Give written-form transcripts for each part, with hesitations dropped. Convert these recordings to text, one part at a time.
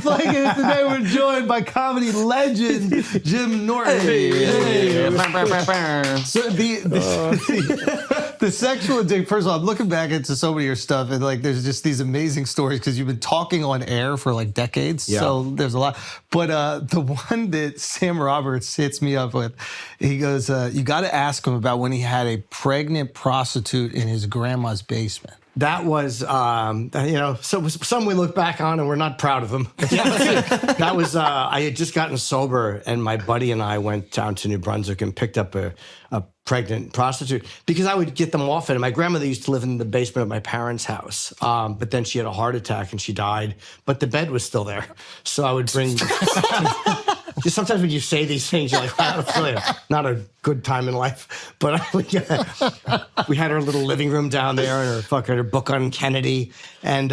like it. Today we're joined by comedy legend Jim Norton. So the sexual addiction, first of all, I'm looking back into so many of your stuff, and like there's just these amazing stories because you've been talking on air for like decades. Yeah. So there's a lot. But the one that Sam Roberts hits me up with, he goes, you got to ask him about when he had a pregnant prostitute in his grandma's basement. That was, so some we look back on and we're not proud of them. That was, I had just gotten sober, and my buddy and I went down to New Brunswick and picked up a pregnant prostitute because I would get them often. My grandmother used to live in the basement of my parents' house, but then she had a heart attack and she died, but the bed was still there. So I would bring... Just sometimes when you say these things, you're like, wow, that's really not a good time in life. But we had our little living room down there and her book on Kennedy. And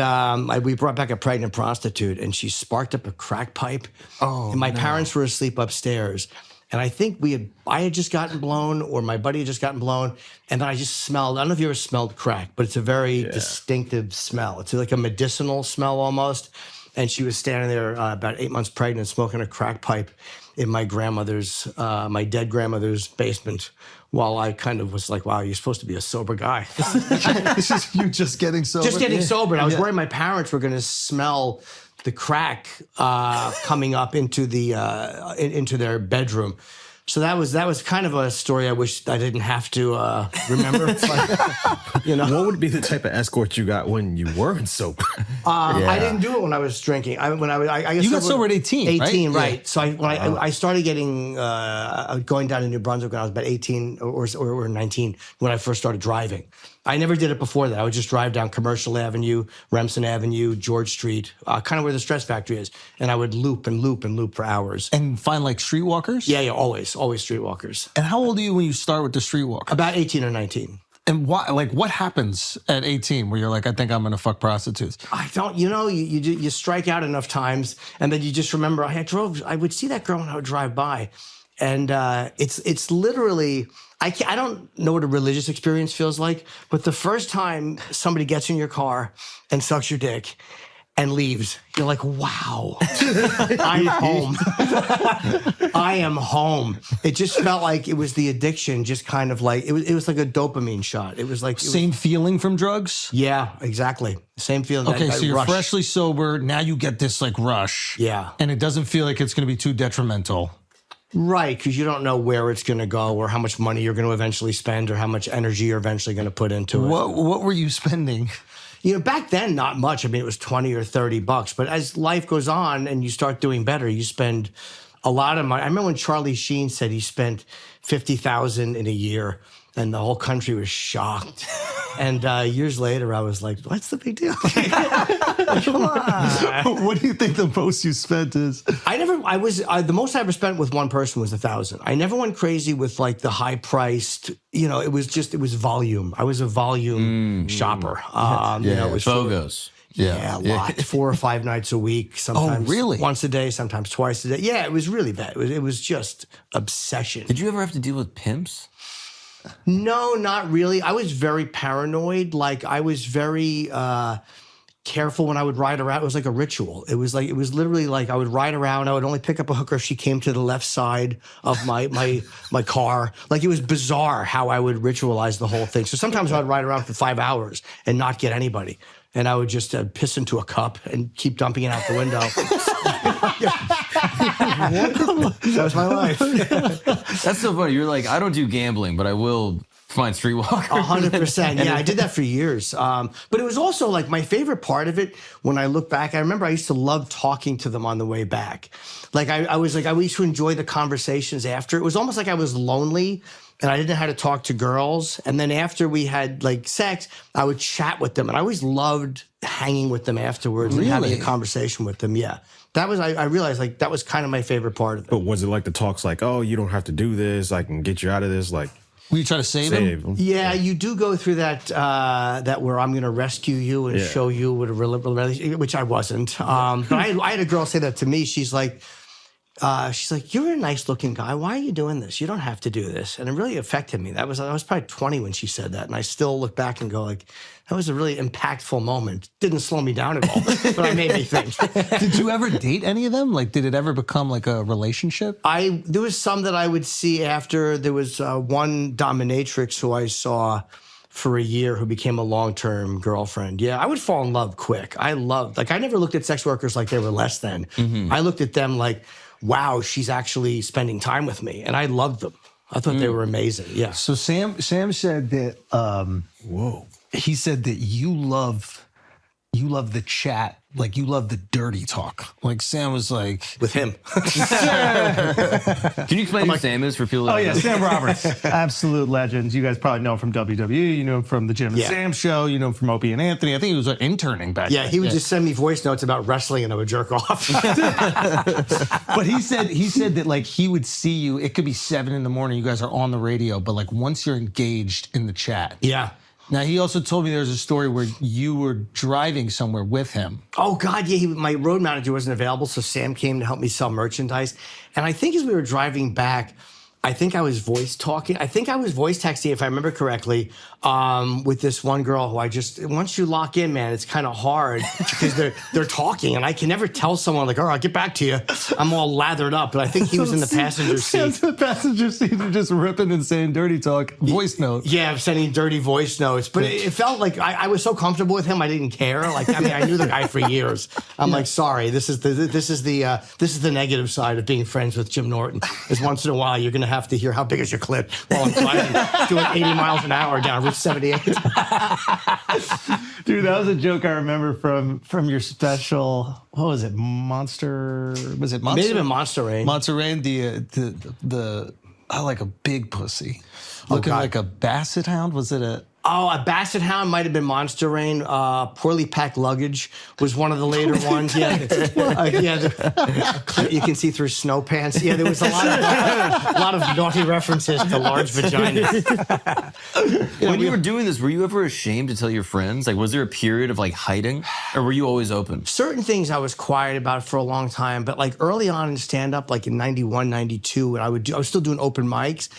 we brought back a pregnant prostitute, and she sparked up a crack pipe. Oh, and my parents were asleep upstairs. And I think I had just gotten blown, or my buddy had just gotten blown. And then I just smelled, I don't know if you ever smelled crack, but it's a very distinctive smell. It's like a medicinal smell almost. And she was standing there about 8 months pregnant, smoking a crack pipe in my grandmother's, my dead grandmother's basement, while I kind of was like, wow, you're supposed to be a sober guy. This is you just getting sober? Just getting sober. And I was worried my parents were going to smell the crack coming up into into their bedroom. So that was kind of a story I wish I didn't have to remember. What would be the type of escort you got when you weren't sober? I didn't do it when I was drinking. You got sober at 18, 18, right? Yeah. So I started getting going down to New Brunswick when I was about 18 or 19 when I first started driving. I never did it before that. I would just drive down Commercial Avenue, Remsen Avenue, George Street, kind of where the Stress Factory is, and I would loop and loop and loop for hours. And find like streetwalkers? Yeah, always streetwalkers. And how old are you when you start with the streetwalkers? About 18 or 19. And what happens at 18 where you're like, I think I'm gonna fuck prostitutes? I don't, you strike out enough times, and then you just remember, I would see that girl when I would drive by, and it's literally, I don't know what a religious experience feels like, but the first time somebody gets in your car and sucks your dick and leaves, you're like, wow, I'm home. I am home. It just felt like it was the addiction, just kind of like, it was like a dopamine shot. It was like... Same feeling from drugs? Yeah, exactly. Same feeling. Okay, so you're freshly sober, now you get this like rush. Yeah. And it doesn't feel like it's gonna be too detrimental. Right, because you don't know where it's going to go or how much money you're going to eventually spend or how much energy you're eventually going to put into it. What were you spending? Back then, not much. I mean, it was $20 or $30. But as life goes on and you start doing better, you spend a lot of money. I remember when Charlie Sheen said he spent $50,000 in a year, and the whole country was shocked. And years later, I was like, what's the big deal? Come on. What do you think the most you spent is? The most I ever spent with one person was $1,000. I never went crazy with like the high priced, it was volume. I was a volume shopper. It was Bogos. Yeah, a lot. 4 or 5 nights a week, sometimes really? Once a day, sometimes twice a day. Yeah, it was really bad. It was just obsession. Did you ever have to deal with pimps? No, not really. I was very paranoid. Like, I was very careful when I would ride around. It was like a ritual. It was literally like I would ride around. I would only pick up a hooker if she came to the left side of my car. Like, it was bizarre how I would ritualize the whole thing. So sometimes I would ride around for 5 hours and not get anybody. And I would just piss into a cup and keep dumping it out the window. That was my life. That's so funny. You're like, I don't do gambling, but I will find streetwalkers. 100%. Yeah, I did that for years. But it was also like my favorite part of it when I look back. I remember I used to love talking to them on the way back. Like I used to enjoy the conversations after. It was almost like I was lonely and I didn't know how to talk to girls. And then after we had like sex, I would chat with them. And I always loved hanging with them afterwards and having a conversation with them. Yeah. That was, I realized like that was kind of my favorite part of it. But was it like the talks like, oh, you don't have to do this, I can get you out of this? Like, were you trying to save him? Yeah, you do go through that that where I'm going to rescue you and show you what a real, which I wasn't. But I had a girl say that to me. She's like, she's like, "You're a nice looking guy. Why are you doing this? You don't have to do this." And it really affected me. I was probably 20 when she said that. And I still look back and go like, that was a really impactful moment. Didn't slow me down at all, but it made me think. Did you ever date any of them? Like, did it ever become like a relationship? There was some that I would see after. There was one dominatrix who I saw for a year who became a long-term girlfriend. Yeah, I would fall in love quick. I never looked at sex workers like they were less than. I looked at them like, wow, she's actually spending time with me. And I loved them. I thought they were amazing. Yeah. So Sam said that, he said that you love the chat, like you love the dirty talk. Like Sam was like, With him. Can you explain who Sam is for people? Oh, yeah, Sam Roberts. Absolute legend. You guys probably know him from WWE. You know him from the Jim and Sam show. You know him from Opie and Anthony. I think he was interning back then. Yeah, he would just send me voice notes about wrestling and I would jerk off. But he said that like he would see you, it could be 7 a.m, you guys are on the radio, but like once you're engaged in the chat. Yeah. Now, he also told me there's a story where you were driving somewhere with him. Oh, God, yeah. My road manager wasn't available, so Sam came to help me sell merchandise. And I think as we were driving back, I think I was voice texting, if I remember correctly, with this one girl who once you lock in, man, it's kind of hard because they're talking and I can never tell someone like, all right, I'll get back to you. I'm all lathered up, but I think he was in the passenger seat. Sam's in the passenger seat and just ripping and saying dirty talk, voice note. Yeah, I'm sending dirty voice notes, but it felt like I was so comfortable with him, I didn't care. Like, I mean, I knew the guy for years. I'm like, sorry, this is the negative side of being friends with Jim Norton. Is once in a while you're gonna have to hear how big is your clit while I'm driving, doing 80 miles an hour down Route 78. Dude, that was a joke I remember from your special. What was it? Monster? Was it Monster? May have been Monster Rain. Monster Rain, I like a big pussy. Looking like a basset hound. Was it a... Oh, a basset hound might have been Monster Rain. Poorly packed luggage was one of the later ones. Yeah, you can see through snow pants. Yeah, there was a lot of naughty references to large vaginas. When you were doing this, were you ever ashamed to tell your friends? Like, was there a period of like hiding, or were you always open? Certain things I was quiet about for a long time, but like early on in stand-up, like in 91, 92, when I was still doing open mics.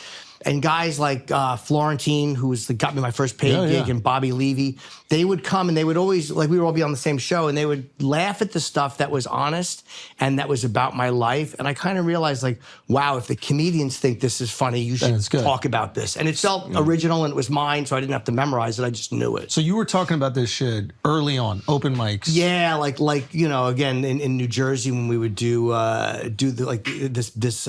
And guys like Florentine, who got me my first paid gig, and Bobby Levy, they would come and they would always, like we would all be on the same show, and they would laugh at the stuff that was honest and that was about my life. And I kind of realized like, wow, if the comedians think this is funny, you should talk about this. And it felt original and it was mine, so I didn't have to memorize it. I just knew it. So you were talking about this shit early on, open mics. Yeah, like you know, again in New Jersey when we would do this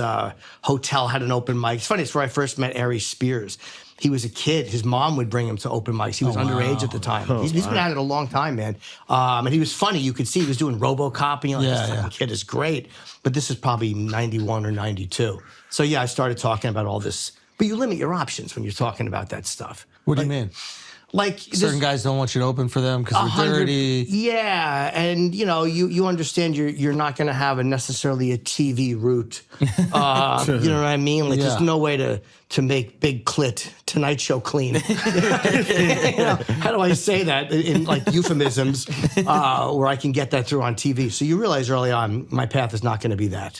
hotel had an open mic. It's funny, it's where I first met Ari Spears. He was a kid. His mom would bring him to open mics. He was underage at the time. He's been at it a long time, man. And he was funny. You could see he was doing RoboCop, and you're like, this fucking kid is great. But this is probably 91 or 92. So yeah, I started talking about all this. But you limit your options when you're talking about that stuff. What do you mean? Like certain guys don't want you to open for them because they're dirty. Yeah, and you know, you understand you're not going to have necessarily a TV route. You know what I mean? Like there's no way to make Big Clit Tonight Show clean. You know, how do I say that in like euphemisms where I can get that through on TV? So you realize early on, my path is not going to be that.